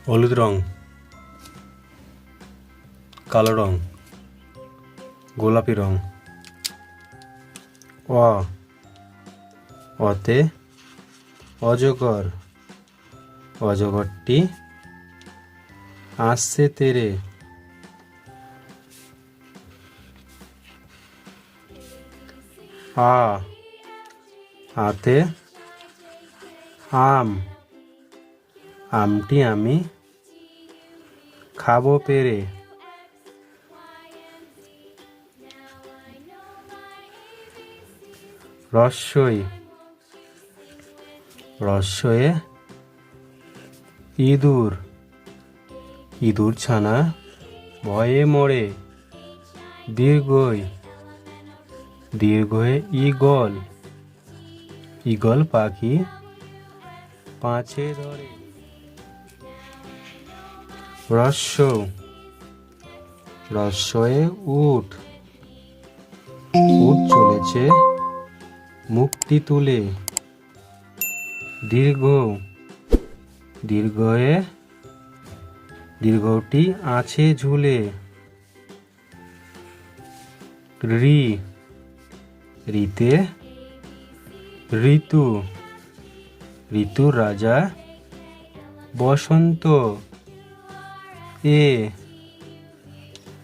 হলুদ রং, কালো রং, গোলাপি রং। অ, অতে অজগর, অজগরটি আসছে তেরে। আ, আতে আম, আমটি আমি খাবো পেরে। রস্যই, রস্যয়ে ইঁদুর, ইঁদুর ছানা ভয়ে মরে। দীর্ঘই, দীর্ঘয়ে ঈগল, ঈগল পাখি পাছে ধরে। রস্য, রস্যয়ে উট, উট চলেছে মুখটি তুলে। দীর্ঘ, দীর্ঘয়ে দীর্ঘটি আছে ঝুলে। ঋ, ঋতে ঋতু, ঋতুর রাজা বসন্ত। এ,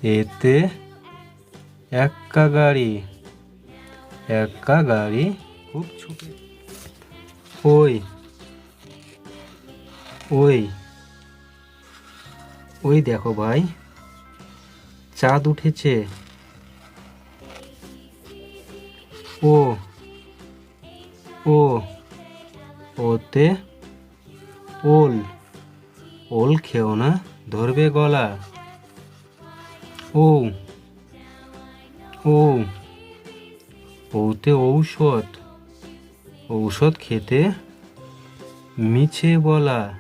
এতে এক্কা গাড়ি, এক্কা গাড়ি খুব ছুটে। ওই, ওই, ওই দেখো ভাই, চাঁদ উঠেছে। ও, ও, ওতে ওল, ওল খেও না ধরবে গলা। ও, ও, ওতে ঔষধ, ঔষধ খেতে মিছে বলা।